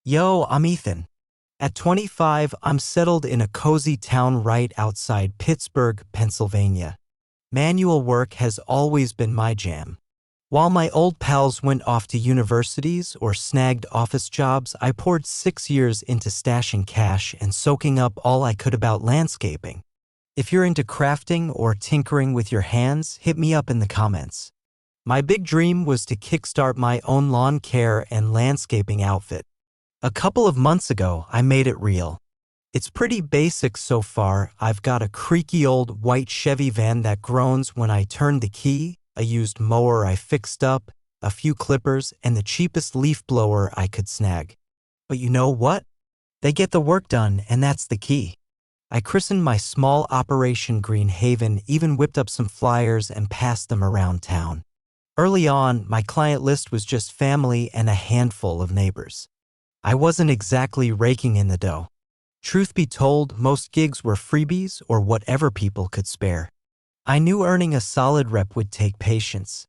Yo, I'm Ethan. At 25, I'm settled in a cozy town right outside Pittsburgh, Pennsylvania. Manual work has always been my jam. While my old pals went off to universities or snagged office jobs, I poured 6 years into stashing cash and soaking up all I could about landscaping. If you're into crafting or tinkering with your hands, hit me up in the comments. My big dream was to kickstart my own lawn care and landscaping outfit. A couple of months ago, I made it real. It's pretty basic so far. I've got a creaky old white Chevy van that groans when I turn the key, a used mower I fixed up, a few clippers, and the cheapest leaf blower I could snag. But you know what? They get the work done, and that's the key. I christened my small operation Green Haven, even whipped up some flyers and passed them around town. Early on, my client list was just family and a handful of neighbors. I wasn't exactly raking in the dough. Truth be told, most gigs were freebies or whatever people could spare. I knew earning a solid rep would take patience.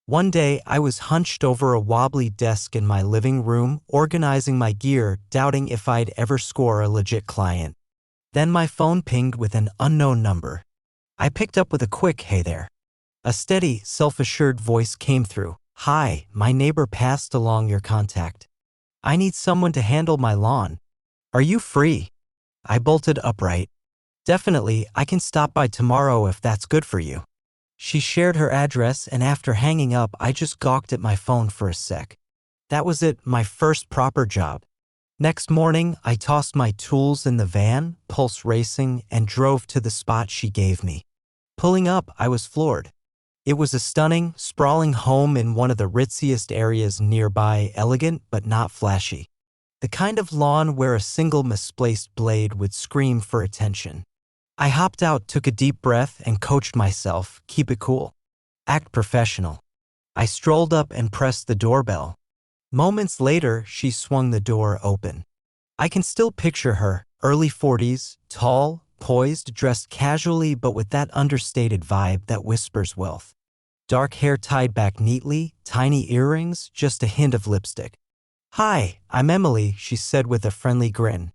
One day, I was hunched over a wobbly desk in my living room, organizing my gear, doubting if I'd ever score a legit client. Then my phone pinged with an unknown number. I picked up with a quick, "Hey there." A steady, self-assured voice came through. "Hi, my neighbor passed along your contact. I need someone to handle my lawn. Are you free?" I bolted upright. "Definitely, I can stop by tomorrow if that's good for you." She shared her address, and after hanging up, I just gawked at my phone for a sec. That was it, my first proper job. Next morning, I tossed my tools in the van, pulse racing, and drove to the spot she gave me. Pulling up, I was floored. It was a stunning, sprawling home in one of the ritziest areas nearby, elegant but not flashy. The kind of lawn where a single misplaced blade would scream for attention. I hopped out, took a deep breath, and coached myself, keep it cool. Act professional. I strolled up and pressed the doorbell. Moments later, she swung the door open. I can still picture her, early 40s, tall, poised, dressed casually but with that understated vibe that whispers wealth. Dark hair tied back neatly, tiny earrings, just a hint of lipstick. "Hi, I'm Emily," she said with a friendly grin.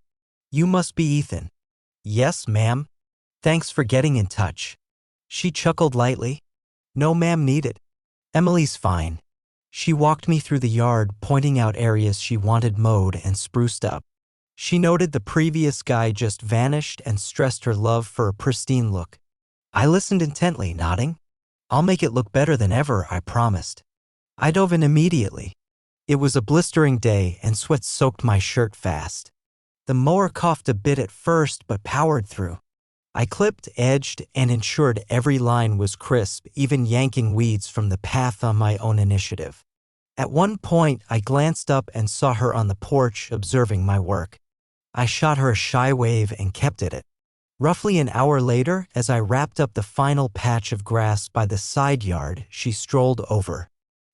"You must be Ethan." "Yes, ma'am. Thanks for getting in touch." She chuckled lightly. "No ma'am needed. Emily's fine." She walked me through the yard, pointing out areas she wanted mowed and spruced up. She noted the previous guy just vanished and stressed her love for a pristine look. I listened intently, nodding. "I'll make it look better than ever," I promised. I dove in immediately. It was a blistering day and sweat soaked my shirt fast. The mower coughed a bit at first but powered through. I clipped, edged, and ensured every line was crisp, even yanking weeds from the path on my own initiative. At one point, I glanced up and saw her on the porch observing my work. I shot her a shy wave and kept at it. Roughly an hour later, as I wrapped up the final patch of grass by the side yard, she strolled over.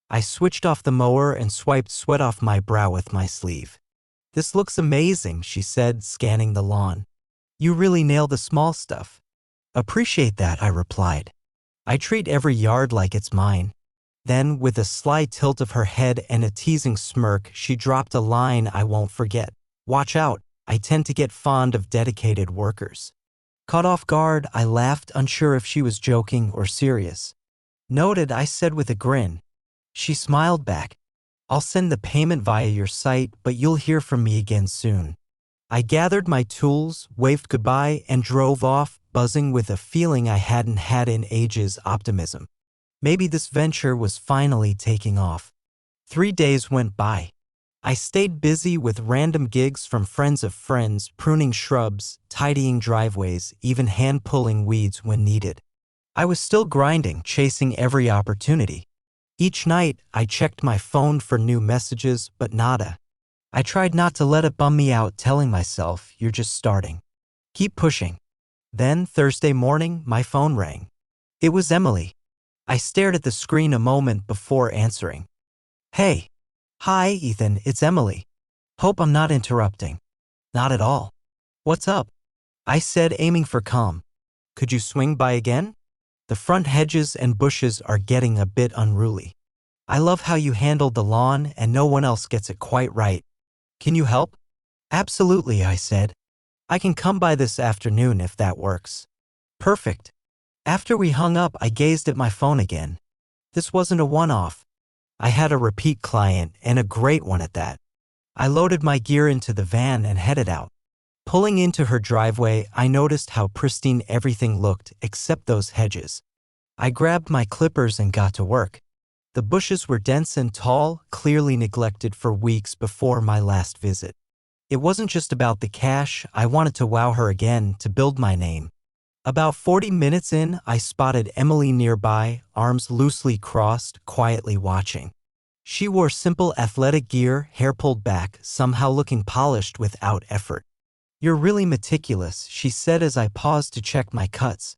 I switched off the mower and swiped sweat off my brow with my sleeve. "This looks amazing," she said, scanning the lawn. "You really nail the small stuff." "Appreciate that," I replied. "I treat every yard like it's mine." Then, with a sly tilt of her head and a teasing smirk, she dropped a line I won't forget. "Watch out. I tend to get fond of dedicated workers." Caught off guard, I laughed, unsure if she was joking or serious. "Noted," I said with a grin. She smiled back. "I'll send the payment via your site, but you'll hear from me again soon." I gathered my tools, waved goodbye, and drove off, buzzing with a feeling I hadn't had in ages: optimism. Maybe this venture was finally taking off. 3 days went by. I stayed busy with random gigs from friends of friends, pruning shrubs, tidying driveways, even hand-pulling weeds when needed. I was still grinding, chasing every opportunity. Each night, I checked my phone for new messages, but nada. I tried not to let it bum me out, telling myself, "You're just starting. Keep pushing." Then, Thursday morning, my phone rang. It was Emily. I stared at the screen a moment before answering. "Hey." "Hi, Ethan, it's Emily. Hope I'm not interrupting." "Not at all. What's up?" I said, aiming for calm. "Could you swing by again? The front hedges and bushes are getting a bit unruly. I love how you handled the lawn and no one else gets it quite right." Can you help? Absolutely, I said. I can come by this afternoon if that works. Perfect. After we hung up, I gazed at my phone again. This wasn't a one-off. I had a repeat client, and a great one at that. I loaded my gear into the van and headed out. Pulling into her driveway, I noticed how pristine everything looked except those hedges. I grabbed my clippers and got to work. The bushes were dense and tall, clearly neglected for weeks before my last visit. It wasn't just about the cash, I wanted to wow her again, to build my name. About 40 minutes in, I spotted Emily nearby, arms loosely crossed, quietly watching. She wore simple athletic gear, hair pulled back, somehow looking polished without effort. You're really meticulous, she said as I paused to check my cuts.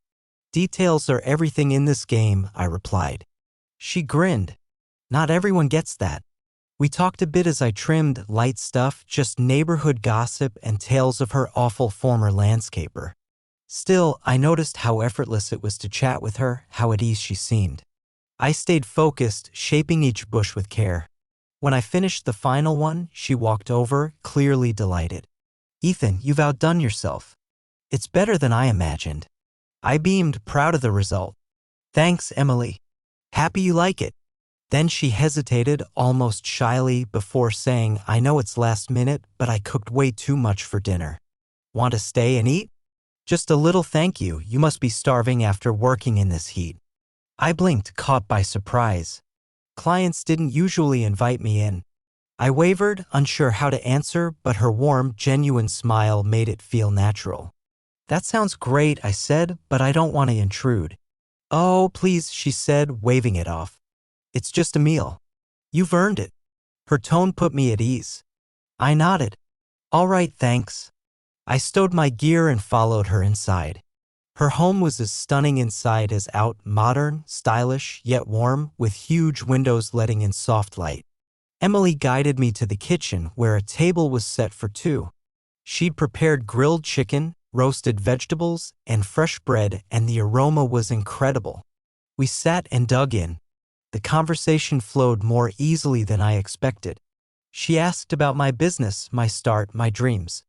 Details are everything in this game, I replied. She grinned. Not everyone gets that. We talked a bit as I trimmed light stuff, just neighborhood gossip and tales of her awful former landscaper. Still, I noticed how effortless it was to chat with her, how at ease she seemed. I stayed focused, shaping each bush with care. When I finished the final one, she walked over, clearly delighted. Ethan, you've outdone yourself. It's better than I imagined. I beamed, proud of the result. Thanks, Emily. Happy you like it. Then she hesitated, almost shyly, before saying, I know it's last minute, but I cooked way too much for dinner. Want to stay and eat? Just a little thank you, you must be starving after working in this heat. I blinked, caught by surprise. Clients didn't usually invite me in. I wavered, unsure how to answer, but her warm, genuine smile made it feel natural. That sounds great, I said, but I don't want to intrude. Oh, please, she said, waving it off. It's just a meal. You've earned it. Her tone put me at ease. I nodded. All right, thanks. I stowed my gear and followed her inside. Her home was as stunning inside as out, modern, stylish, yet warm, with huge windows letting in soft light. Emily guided me to the kitchen where a table was set for two. She'd prepared grilled chicken, roasted vegetables, and fresh bread, and the aroma was incredible. We sat and dug in. The conversation flowed more easily than I expected. She asked about my business, my start, my dreams.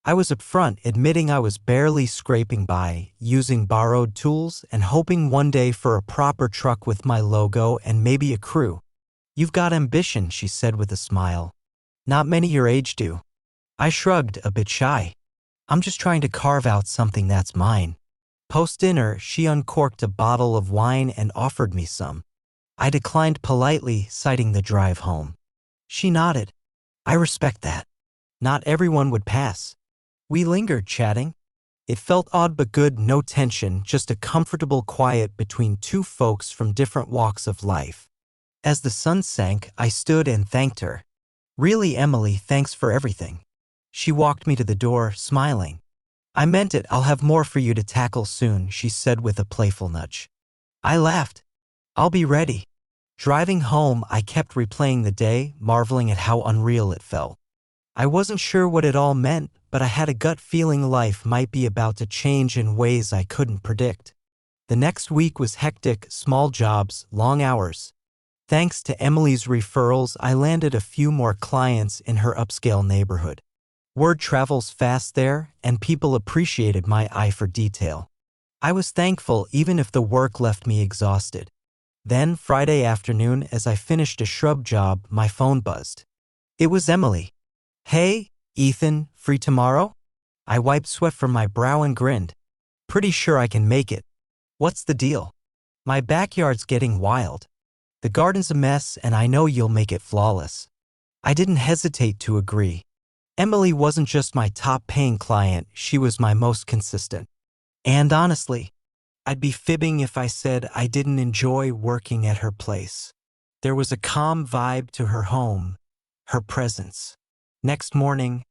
I was upfront, admitting I was barely scraping by, using borrowed tools, and hoping one day for a proper truck with my logo and maybe a crew. You've got ambition, she said with a smile. Not many your age do. I shrugged, a bit shy. I'm just trying to carve out something that's mine. Post-dinner, she uncorked a bottle of wine and offered me some. I declined politely, citing the drive home. She nodded. I respect that. Not everyone would pass. We lingered, chatting. It felt odd but good, no tension, just a comfortable quiet between two folks from different walks of life. As the sun sank, I stood and thanked her. Really, Emily, thanks for everything. She walked me to the door, smiling. I meant it, I'll have more for you to tackle soon, she said with a playful nudge. I laughed. I'll be ready. Driving home, I kept replaying the day, marveling at how unreal it felt. I wasn't sure what it all meant, but I had a gut feeling life might be about to change in ways I couldn't predict. The next week was hectic, small jobs, long hours. Thanks to Emily's referrals, I landed a few more clients in her upscale neighborhood. Word travels fast there, and people appreciated my eye for detail. I was thankful even if the work left me exhausted. Then, Friday afternoon, as I finished a shrub job, my phone buzzed. It was Emily. Hey, Ethan, free tomorrow? I wiped sweat from my brow and grinned. Pretty sure I can make it. What's the deal? My backyard's getting wild. The garden's a mess, and I know you'll make it flawless. I didn't hesitate to agree. Emily wasn't just my top-paying client, she was my most consistent. And honestly, I'd be fibbing if I said I didn't enjoy working at her place. There was a calm vibe to her home, her presence. Next morning,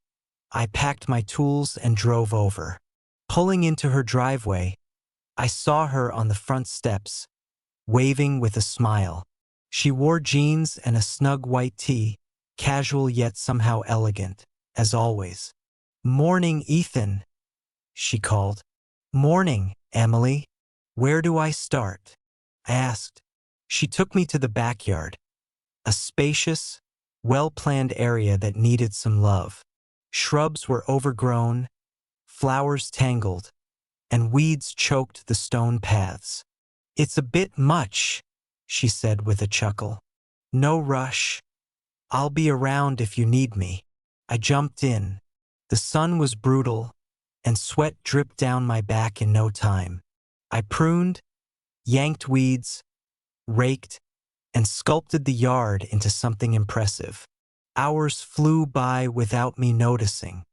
I packed my tools and drove over. Pulling into her driveway, I saw her on the front steps, waving with a smile. She wore jeans and a snug white tee, casual yet somehow elegant, as always. Morning, Ethan, she called. Morning, Emily. Where do I start? I asked. She took me to the backyard. A spacious, well-planned area that needed some love. Shrubs were overgrown, flowers tangled, and weeds choked the stone paths. "It's a bit much," she said with a chuckle. "No rush. I'll be around if you need me." I jumped in. The sun was brutal, and sweat dripped down my back in no time. I pruned, yanked weeds, raked, and sculpted the yard into something impressive. Hours flew by without me noticing.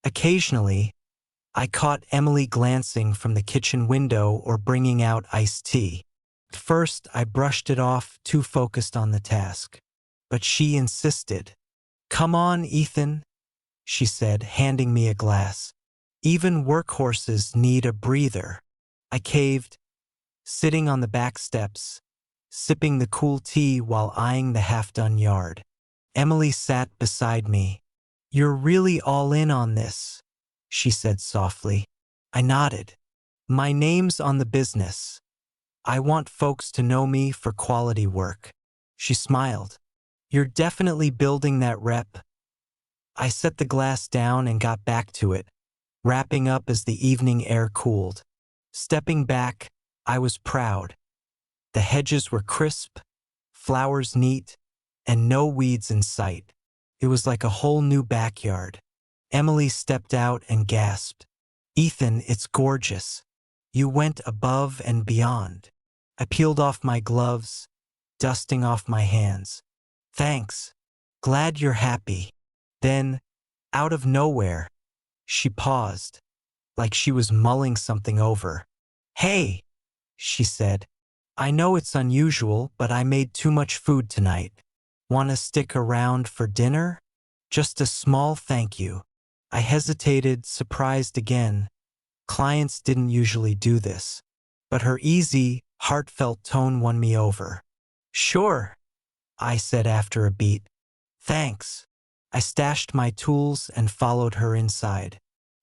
Occasionally, I caught Emily glancing from the kitchen window or bringing out iced tea. At first, I brushed it off, too focused on the task. But she insisted. "Come on, Ethan," she said, handing me a glass. "Even workhorses need a breather." I caved, sitting on the back steps, sipping the cool tea while eyeing the half-done yard. Emily sat beside me. "You're really all in on this," she said softly. I nodded. "My name's on the business. I want folks to know me for quality work." She smiled. "You're definitely building that rep." I set the glass down and got back to it, wrapping up as the evening air cooled. Stepping back, I was proud. The hedges were crisp, flowers neat, and no weeds in sight. It was like a whole new backyard. Emily stepped out and gasped. "Ethan, it's gorgeous. You went above and beyond." I peeled off my gloves, dusting off my hands. "Thanks. Glad you're happy." Then, out of nowhere, she paused, like she was mulling something over. "Hey," she said. "I know it's unusual, but I made too much food tonight. Want to stick around for dinner? Just a small thank you." I hesitated, surprised again. Clients didn't usually do this. But her easy, heartfelt tone won me over. "Sure," I said after a beat. "Thanks." I stashed my tools and followed her inside.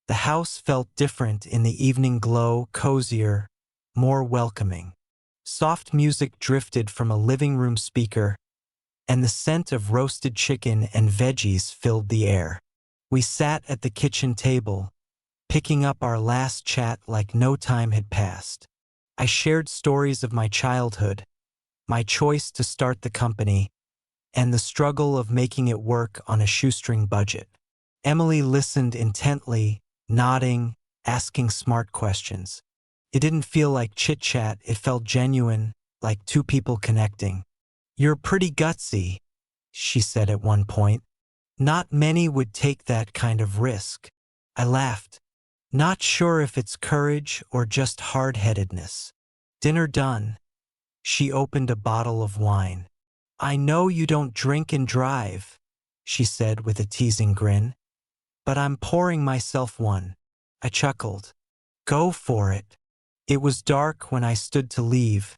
The house felt different in the evening glow, cozier, more welcoming. Soft music drifted from a living room speaker, and the scent of roasted chicken and veggies filled the air. We sat at the kitchen table, picking up our last chat like no time had passed. I shared stories of my childhood, my choice to start the company, and the struggle of making it work on a shoestring budget. Emily listened intently, nodding, asking smart questions. It didn't feel like chit-chat, it felt genuine, like two people connecting. "You're pretty gutsy," she said at one point. "Not many would take that kind of risk." I laughed, not sure if it's courage or just hard-headedness. Dinner done. She opened a bottle of wine. "I know you don't drink and drive," she said with a teasing grin, "but I'm pouring myself one." I chuckled. "Go for it." It was dark when I stood to leave,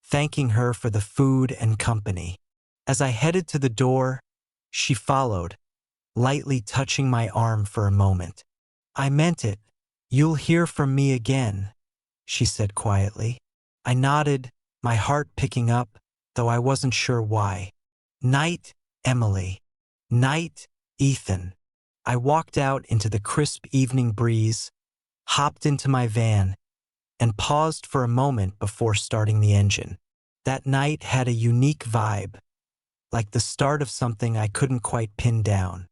thanking her for the food and company. As I headed to the door, she followed, lightly touching my arm for a moment. "I meant it. You'll hear from me again," she said quietly. I nodded, my heart picking up, though I wasn't sure why. "Night, Emily." "Night, Ethan." I walked out into the crisp evening breeze, hopped into my van, and paused for a moment before starting the engine. That night had a unique vibe, like the start of something I couldn't quite pin down.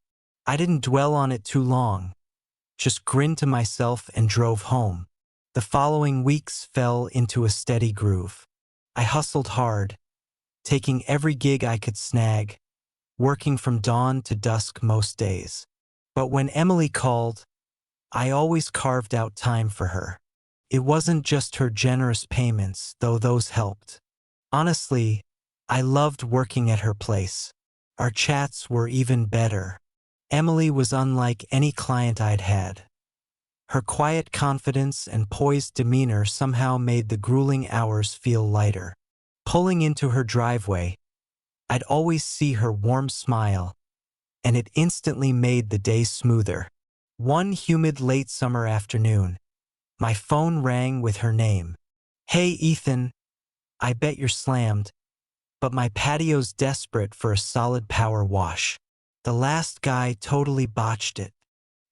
I didn't dwell on it too long, just grinned to myself and drove home. The following weeks fell into a steady groove. I hustled hard, taking every gig I could snag, working from dawn to dusk most days. But when Emily called, I always carved out time for her. It wasn't just her generous payments, though those helped. Honestly, I loved working at her place. Our chats were even better. Emily was unlike any client I'd had. Her quiet confidence and poised demeanor somehow made the grueling hours feel lighter. Pulling into her driveway, I'd always see her warm smile, and it instantly made the day smoother. One humid late summer afternoon, my phone rang with her name. "Hey, Ethan, I bet you're slammed, but my patio's desperate for a solid power wash. The last guy totally botched it.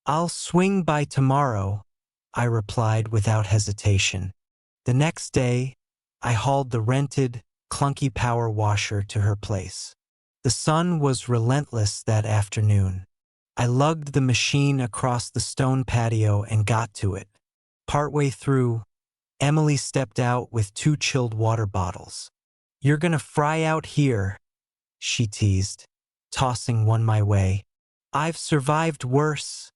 I'll swing by tomorrow, I replied without hesitation. The next day, I hauled the rented, clunky power washer to her place. The sun was relentless that afternoon. I lugged the machine across the stone patio and got to it. Partway through, Emily stepped out with 2 chilled water bottles. "You're gonna fry out here," she teased, tossing one my way. "I've survived worse,"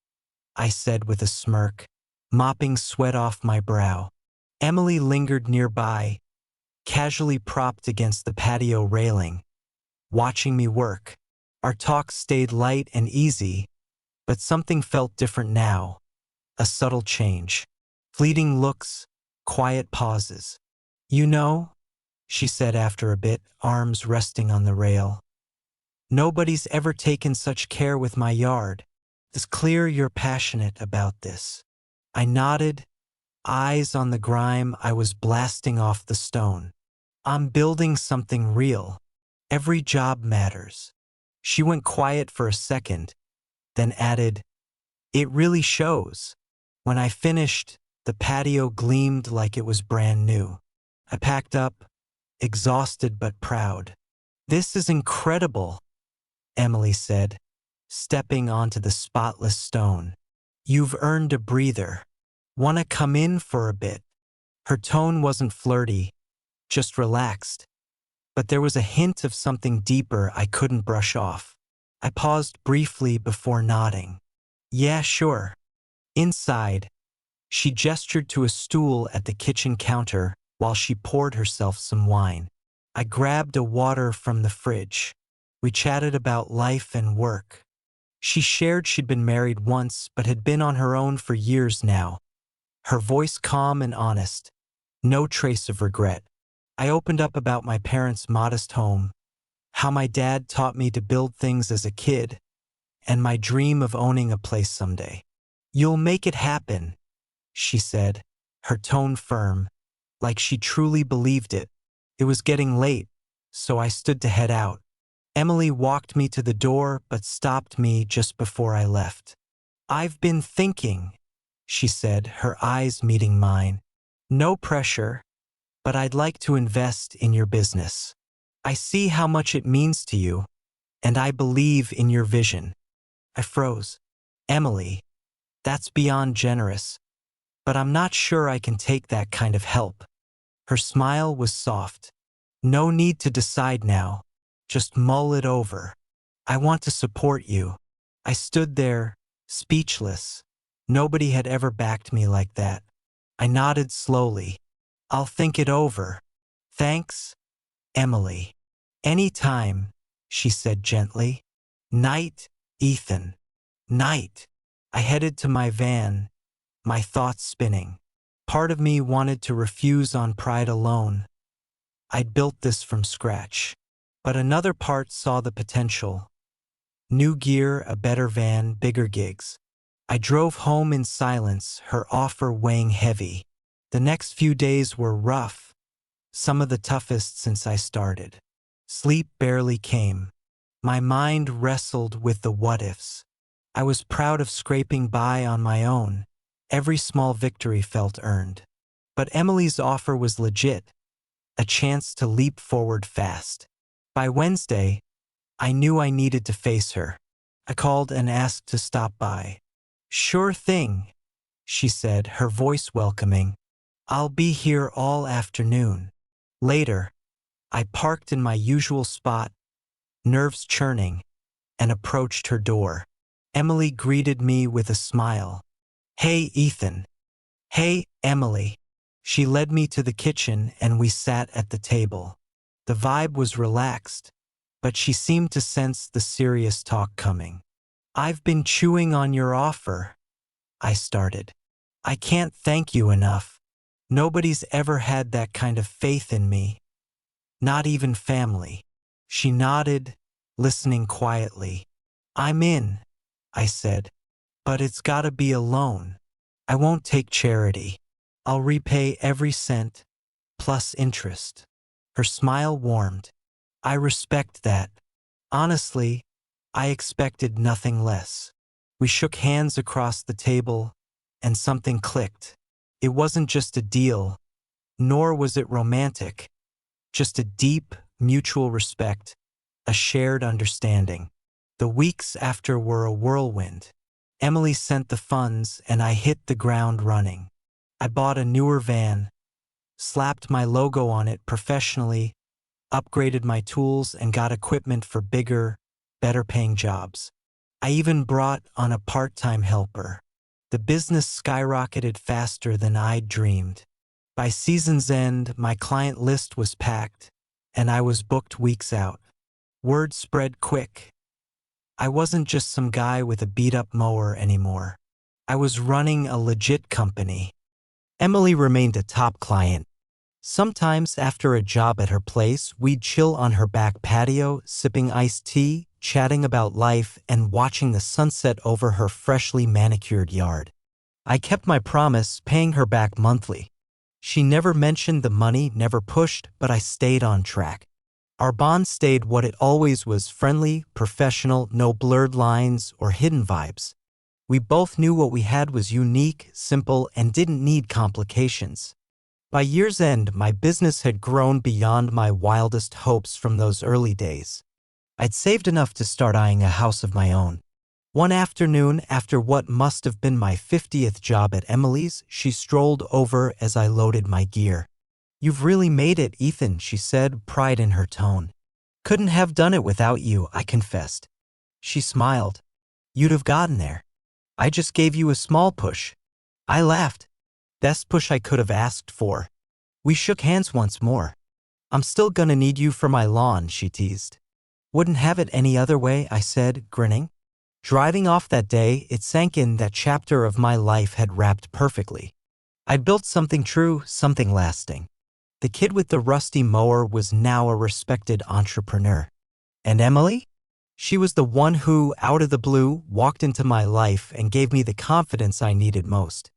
I said with a smirk, mopping sweat off my brow. Emily lingered nearby, casually propped against the patio railing, watching me work. Our talk stayed light and easy, but something felt different now. A subtle change. Fleeting looks, quiet pauses. "You know," she said after a bit, arms resting on the rail, "nobody's ever taken such care with my yard. It's clear you're passionate about this." I nodded, eyes on the grime I was blasting off the stone. "I'm building something real. Every job matters." She went quiet for a second, then added, "It really shows." When I finished, the patio gleamed like it was brand new. I packed up, exhausted but proud. "This is incredible," Emily said, stepping onto the spotless stone. "You've earned a breather. Wanna come in for a bit?" Her tone wasn't flirty, just relaxed, but there was a hint of something deeper I couldn't brush off. I paused briefly before nodding. "Yeah, sure." Inside, she gestured to a stool at the kitchen counter while she poured herself some wine. I grabbed a water from the fridge. We chatted about life and work. She shared she'd been married once but had been on her own for years now. Her voice calm and honest, no trace of regret. I opened up about my parents' modest home, how my dad taught me to build things as a kid, and my dream of owning a place someday. "You'll make it happen," she said, her tone firm, like she truly believed it. It was getting late, so I stood to head out. Emily walked me to the door but stopped me just before I left. "I've been thinking," she said, her eyes meeting mine. "No pressure, but I'd like to invest in your business. I see how much it means to you, and I believe in your vision." I froze. "Emily, that's beyond generous, but I'm not sure I can take that kind of help." Her smile was soft. "No need to decide now. Just mull it over. I want to support you." I stood there, speechless. Nobody had ever backed me like that. I nodded slowly. "I'll think it over. Thanks, Emily." "Any time," she said gently. "Night, Ethan." Night. I headed to my van, my thoughts spinning. Part of me wanted to refuse on pride alone. I'd built this from scratch. But another part saw the potential. New gear, a better van, bigger gigs. I drove home in silence, her offer weighing heavy. The next few days were rough, some of the toughest since I started. Sleep barely came. My mind wrestled with the what-ifs. I was proud of scraping by on my own. Every small victory felt earned. But Emily's offer was legit, a chance to leap forward fast. By Wednesday, I knew I needed to face her. I called and asked to stop by. "Sure thing," she said, her voice welcoming. "I'll be here all afternoon." Later, I parked in my usual spot, nerves churning, and approached her door. Emily greeted me with a smile. "Hey, Ethan." "Hey, Emily." She led me to the kitchen and we sat at the table. The vibe was relaxed, but she seemed to sense the serious talk coming. "I've been chewing on your offer," I started. "I can't thank you enough. Nobody's ever had that kind of faith in me. Not even family." She nodded, listening quietly. "I'm in," I said, "but it's gotta be a loan. I won't take charity. I'll repay every cent, plus interest." Her smile warmed. I respect that. Honestly, I expected nothing less. We shook hands across the table, and something clicked. It wasn't just a deal, nor was it romantic, just a deep, mutual respect, a shared understanding. The weeks after were a whirlwind. Emily sent the funds, and I hit the ground running. I bought a newer van, slapped my logo on it professionally, upgraded my tools, and got equipment for bigger, better-paying jobs. I even brought on a part-time helper. The business skyrocketed faster than I'd dreamed. By season's end, my client list was packed, and I was booked weeks out. Word spread quick. I wasn't just some guy with a beat-up mower anymore. I was running a legit company. Emily remained a top client. Sometimes after a job at her place, we'd chill on her back patio, sipping iced tea, chatting about life, and watching the sunset over her freshly manicured yard. I kept my promise, paying her back monthly. She never mentioned the money, never pushed, but I stayed on track. Our bond stayed what it always was: friendly, professional, no blurred lines or hidden vibes. We both knew what we had was unique, simple, and didn't need complications. By year's end, my business had grown beyond my wildest hopes from those early days. I'd saved enough to start eyeing a house of my own. One afternoon, after what must have been my 50th job at Emily's, she strolled over as I loaded my gear. "You've really made it, Ethan," she said, pride in her tone. "Couldn't have done it without you," I confessed. She smiled. "You'd have gotten there. I just gave you a small push." I laughed. Best push I could have asked for. We shook hands once more. "I'm still gonna need you for my lawn," she teased. "Wouldn't have it any other way," I said, grinning. Driving off that day, it sank in that chapter of my life had wrapped perfectly. I'd built something true, something lasting. The kid with the rusty mower was now a respected entrepreneur. And Emily? She was the one who, out of the blue, walked into my life and gave me the confidence I needed most.